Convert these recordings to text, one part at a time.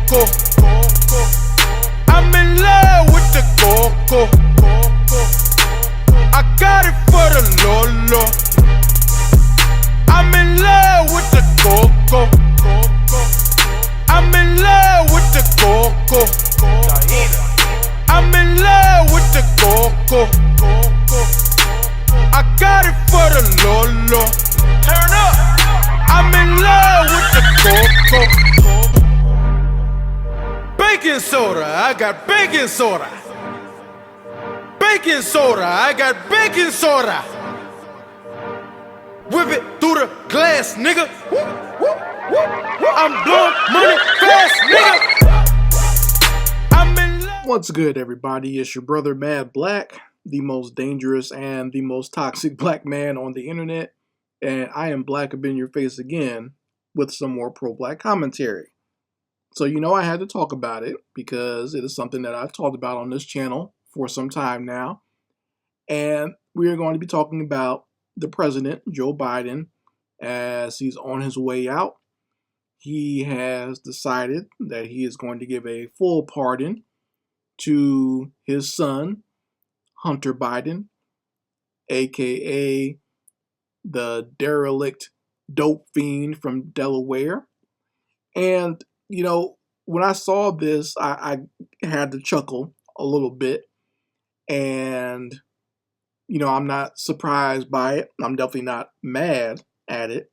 coco. I'm in love with the coco. I got it for the Lolo. I'm in love with the coco. I'm in love with the coco. I'm in love with the coco. I got it for the Lolo. Turn up. I'm in love with the coco. Baking soda, I got baking soda. Baking soda, I got baking soda. Whip it through the glass, nigga. I'm blowing money fast, nigga. I'm in love. What's good, everybody? It's your brother Mad Black, the most dangerous and the most toxic black man on the internet. And I am black up in your face again with some more pro-black commentary. So, I had to talk about it because it is something that I've talked about on this channel for some time now. And we are going to be talking about the president, Joe Biden, as he's on his way out. He has decided that he is going to give a full pardon to his son, Hunter Biden, aka the derelict dope fiend from Delaware. And, when I saw this, I had to chuckle a little bit. And, I'm not surprised by it. I'm definitely not mad at it.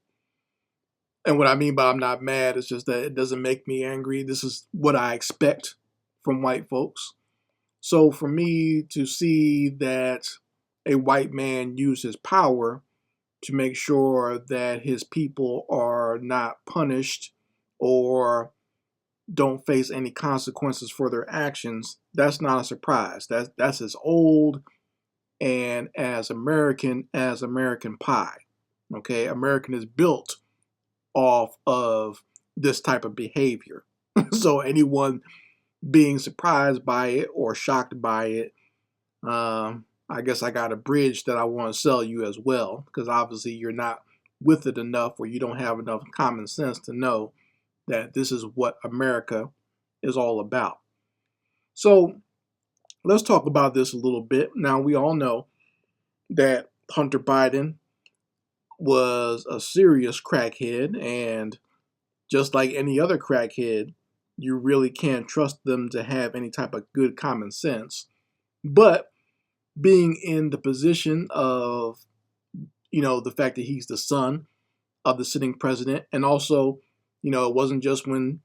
And what I mean by I'm not mad is just that it doesn't make me angry. This is what I expect from white folks. So for me to see that a white man use his power to make sure that his people are not punished or don't face any consequences for their actions, that's not a surprise. That's as old and as American pie. Okay, American is built off of this type of behavior. So anyone being surprised by it or shocked by it, I guess I got a bridge that I want to sell you as well, because obviously you're not with it enough or you don't have enough common sense to know that this is what America is all about. So let's talk about this a little bit. Now, we all know that Hunter Biden was a serious crackhead, and just like any other crackhead, you really can't trust them to have any type of good common sense. But being in the position of, the fact that he's the son of the sitting president, and also, it wasn't just when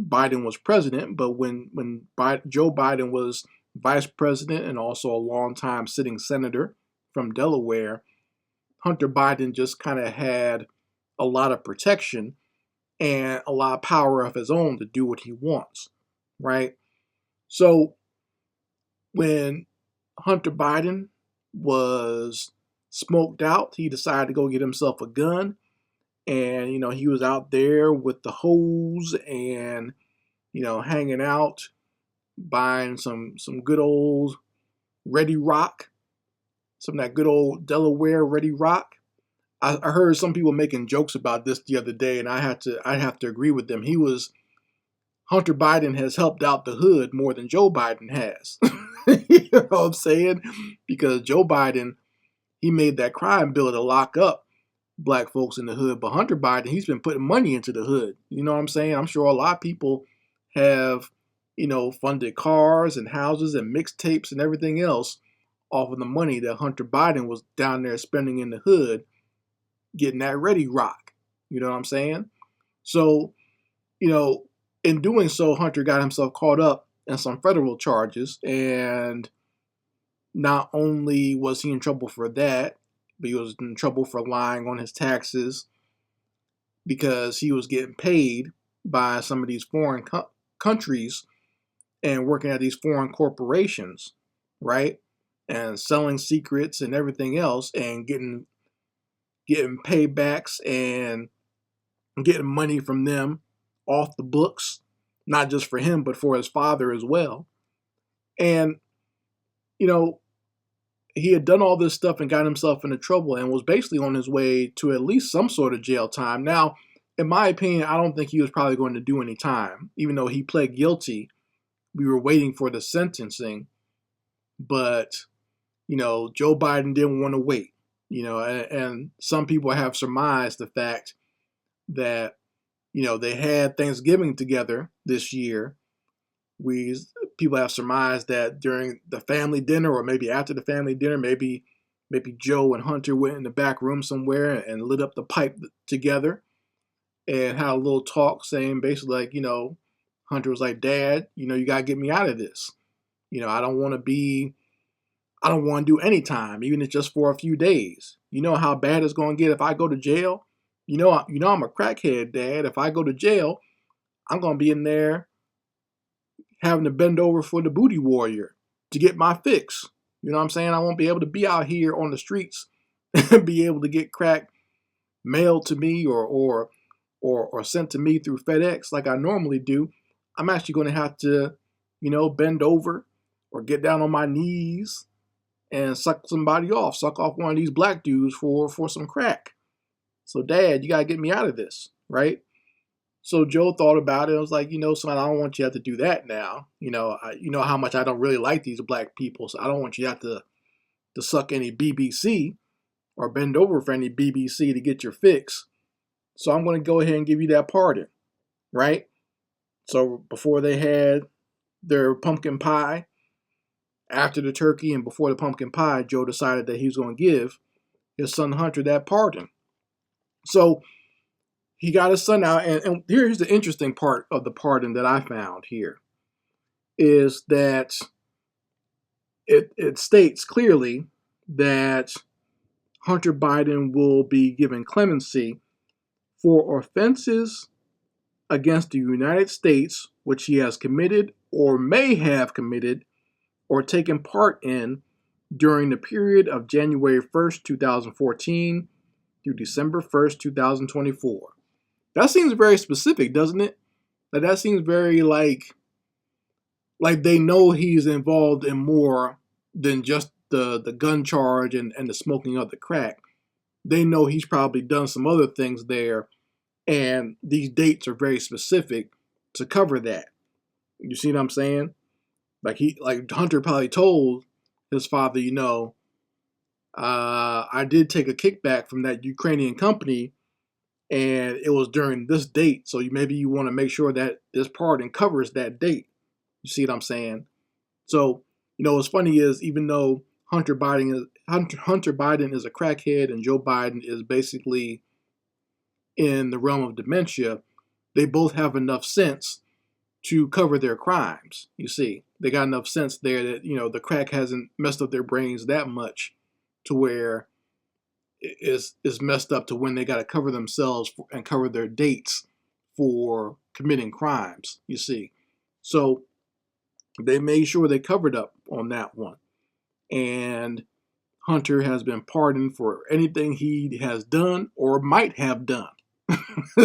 Biden was president, but when Joe Biden was vice president and also a longtime sitting senator from Delaware, Hunter Biden just kind of had a lot of protection and a lot of power of his own to do what he wants, right? So when Hunter Biden was smoked out, he decided to go get himself a gun. And, he was out there with the hose and, hanging out, buying some good old Ready Rock, some of that good old Delaware Ready Rock. I heard some people making jokes about this the other day, and I have to agree with them. Hunter Biden has helped out the hood more than Joe Biden has. You know what I'm saying? Because Joe Biden, he made that crime bill to lock up black folks in the hood, but Hunter Biden, he's been putting money into the hood. You know what I'm saying? I'm sure a lot of people have, funded cars and houses and mixtapes and everything else off of the money that Hunter Biden was down there spending in the hood, getting that Ready Rock. You know what I'm saying? So, in doing so, Hunter got himself caught up in some federal charges, and not only was he in trouble for that, but he was in trouble for lying on his taxes because he was getting paid by some of these foreign countries and working at these foreign corporations, right? And selling secrets and everything else and getting paybacks and getting money from them off the books, not just for him, but for his father as well. And, he had done all this stuff and got himself into trouble and was basically on his way to at least some sort of jail time. Now, in my opinion, I don't think he was probably going to do any time, even though he pled guilty. We were waiting for the sentencing, but Joe Biden didn't want to wait. And some people have surmised the fact that they had Thanksgiving together this year. People have surmised that during the family dinner, or maybe after the family dinner, maybe Joe and Hunter went in the back room somewhere and lit up the pipe together and had a little talk, saying basically like, Hunter was like, "Dad, you gotta get me out of this. I don't want to do any time, even if it's just for a few days. You know how bad it's gonna get if I go to jail. I'm a crackhead, Dad. If I go to jail, I'm gonna be in there having to bend over for the booty warrior to get my fix. You know what I'm saying? I won't be able to be out here on the streets and be able to get crack mailed to me or sent to me through FedEx like I normally do. I'm actually going to have to, bend over or get down on my knees and suck off one of these black dudes for some crack. So, Dad, you got to get me out of this, right?" So Joe thought about it. I was like, son, I don't want you to have to do that now. You know how much I don't really like these black people, so I don't want you to have to suck any BBC or bend over for any BBC to get your fix. So I'm going to go ahead and give you that pardon, right? So before they had their pumpkin pie, after the turkey and before the pumpkin pie, Joe decided that he was going to give his son Hunter that pardon. So he got his son out, and here's the interesting part of the pardon that I found here, is that it states clearly that Hunter Biden will be given clemency for offenses against the United States which he has committed or may have committed or taken part in during the period of January 1st, 2014 through December 1st, 2024. That seems very specific, doesn't it? That seems very like they know he's involved in more than just the gun charge and the smoking of the crack. They know he's probably done some other things there, and these dates are very specific to cover that. You see what I'm saying? Like Hunter probably told his father, I did take a kickback from that Ukrainian company, and it was during this date. So maybe you want to make sure that this pardon covers that date. You see what I'm saying? So, what's funny is even though Hunter Biden is a crackhead and Joe Biden is basically in the realm of dementia, they both have enough sense to cover their crimes. You see, they got enough sense there that, the crack hasn't messed up their brains that much to where it's messed up to when they got to cover themselves and cover their dates for committing crimes, you see. So they made sure they covered up on that one. And Hunter has been pardoned for anything he has done or might have done.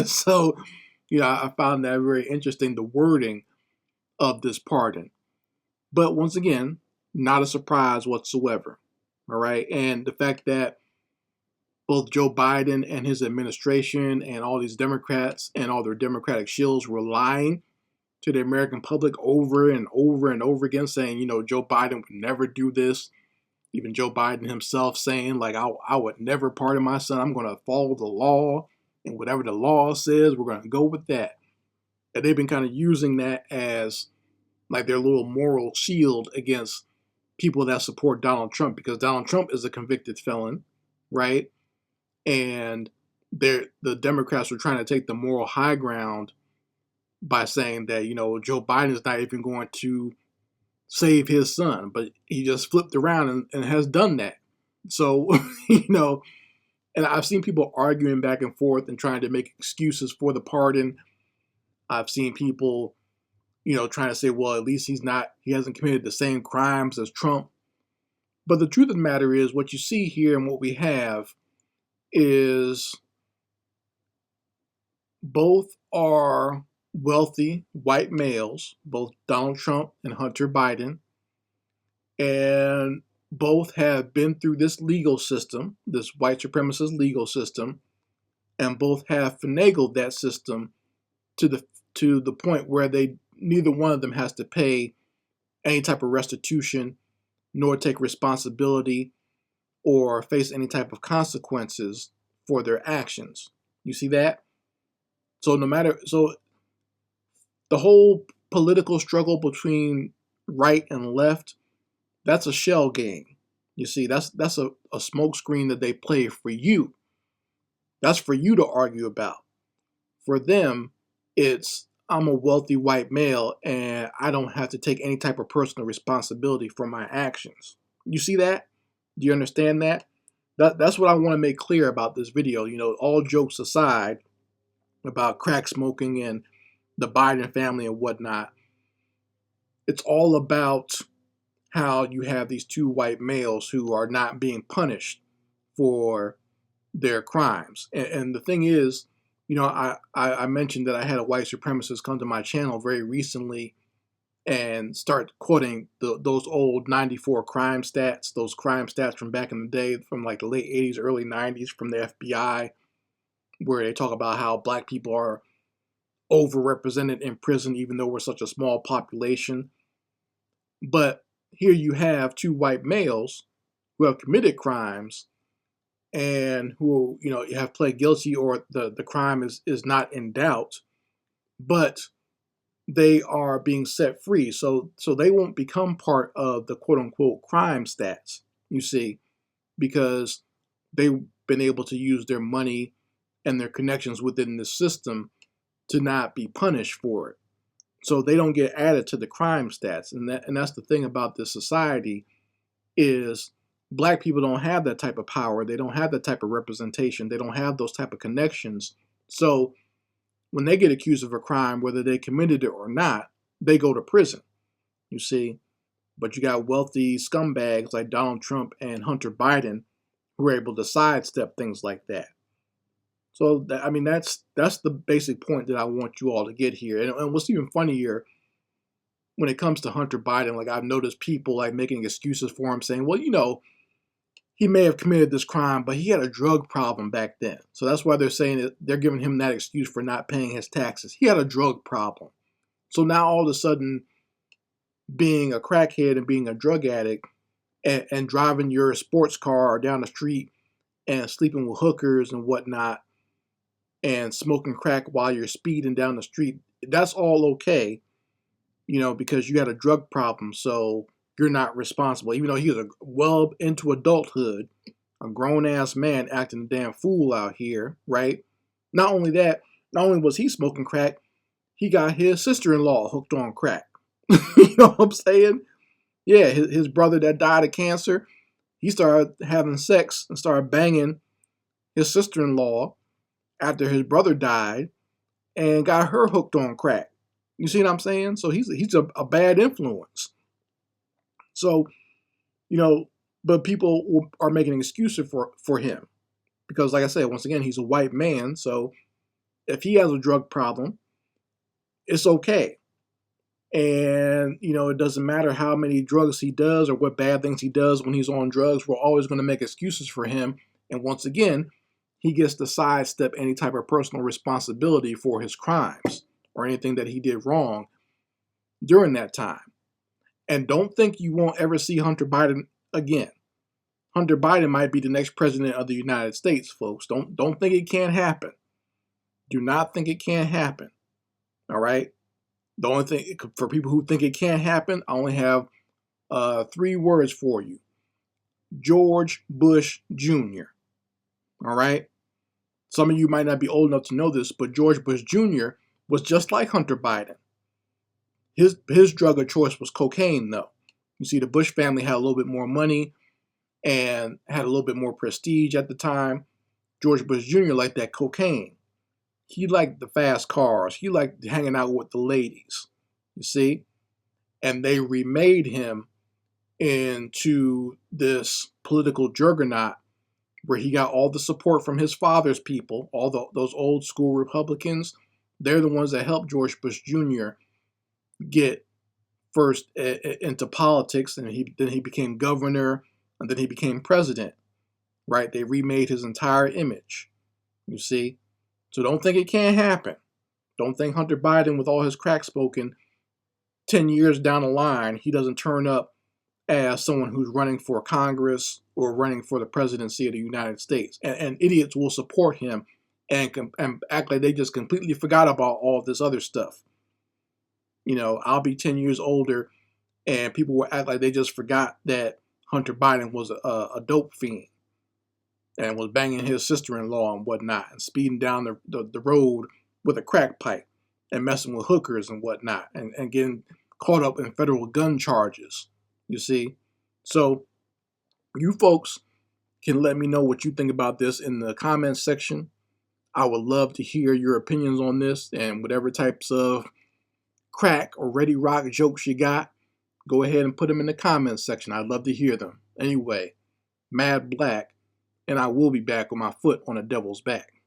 So, I found that very interesting, the wording of this pardon. But once again, not a surprise whatsoever. All right. And the fact that both Joe Biden and his administration and all these Democrats and all their Democratic shills were lying to the American public over and over and over again, saying, Joe Biden would never do this. Even Joe Biden himself saying, like, I would never pardon my son. I'm going to follow the law. And whatever the law says, we're going to go with that. And they've been kind of using that as like their little moral shield against people that support Donald Trump, because Donald Trump is a convicted felon, right? And the Democrats were trying to take the moral high ground by saying that, Joe Biden is not even going to save his son, but he just flipped around and has done that. So, and I've seen people arguing back and forth and trying to make excuses for the pardon. I've seen people, trying to say, well, at least he hasn't committed the same crimes as Trump. But the truth of the matter is, what you see here and what we have is both are wealthy white males, both Donald Trump and Hunter Biden, and both have been through this legal system, this white supremacist legal system, and both have finagled that system to the point where neither one of them has to pay any type of restitution, nor take responsibility or face any type of consequences for their actions. You see that? So the whole political struggle between right and left, that's a shell game. You see, that's a smoke screen that they play for you. That's for you to argue about. For them, it's I'm a wealthy white male and I don't have to take any type of personal responsibility for my actions. You see that? Do you understand that? That's what I want to make clear about this video. All jokes aside about crack smoking and the Biden family and whatnot, it's all about how you have these two white males who are not being punished for their crimes. And the thing is, I mentioned that I had a white supremacist come to my channel very recently and start quoting those old 94 crime stats, those crime stats from back in the day, from like the late 80s, early 90s, from the FBI, where they talk about how black people are overrepresented in prison, even though we're such a small population. But here you have two white males who have committed crimes and who, have pled guilty, or the crime is not in doubt, but they are being set free. So they won't become part of the quote unquote crime stats, you see, because they've been able to use their money and their connections within the system to not be punished for it. So they don't get added to the crime stats. And that's the thing about this society, is black people don't have that type of power. They don't have that type of representation. They don't have those type of connections. So when they get accused of a crime, whether they committed it or not, they go to prison, you see. But you got wealthy scumbags like Donald Trump and Hunter Biden who are able to sidestep things like that. So, that's the basic point that I want you all to get here. And what's even funnier, when it comes to Hunter Biden, like I've noticed people like making excuses for him, saying, well, he may have committed this crime, but he had a drug problem back then. So that's why they're saying that they're giving him that excuse for not paying his taxes. He had a drug problem. So now all of a sudden, being a crackhead and being a drug addict and driving your sports car down the street and sleeping with hookers and whatnot and smoking crack while you're speeding down the street, that's all okay, because you had a drug problem. So you're not responsible, even though he was well into adulthood, a grown-ass man acting a damn fool out here, right? Not only was he smoking crack, he got his sister-in-law hooked on crack. You know what I'm saying? Yeah, his brother that died of cancer, he started having sex and started banging his sister-in-law after his brother died and got her hooked on crack. You see what I'm saying? So he's a bad influence. So, but people are making excuses for him because, like I said, once again, he's a white man. So if he has a drug problem, it's okay. And, it doesn't matter how many drugs he does or what bad things he does when he's on drugs. We're always going to make excuses for him. And once again, he gets to sidestep any type of personal responsibility for his crimes or anything that he did wrong during that time. And don't think you won't ever see Hunter Biden again. Hunter Biden might be the next president of the United States, folks. Don't think it can't happen. Do not think it can't happen. All right? The only thing, for people who think it can't happen, I only have 3 words for you. George Bush Jr. All right? Some of you might not be old enough to know this, but George Bush Jr. was just like Hunter Biden. His drug of choice was cocaine, though. You see, the Bush family had a little bit more money and had a little bit more prestige at the time. George Bush Jr. liked that cocaine. He liked the fast cars. He liked hanging out with the ladies, you see? And they remade him into this political juggernaut where he got all the support from his father's people, those old school Republicans. They're the ones that helped George Bush Jr. get first into politics, and then he became governor, and then he became president, right? They remade his entire image, you see? So don't think it can't happen. Don't think Hunter Biden, with all his crack spoken, 10 years down the line, he doesn't turn up as someone who's running for Congress or running for the presidency of the United States. And idiots will support him and act like they just completely forgot about all this other stuff. You know, I'll be 10 years older and people will act like they just forgot that Hunter Biden was a dope fiend and was banging his sister-in-law and whatnot and speeding down the road with a crack pipe and messing with hookers and whatnot and getting caught up in federal gun charges. You see? So you folks can let me know what you think about this in the comments section. I would love to hear your opinions on this and whatever types of crack or Ready Rock jokes you got. Go ahead and put them in the comments section. I'd love to hear them. Anyway, Mad Black, and I will be back with my foot on the devil's back.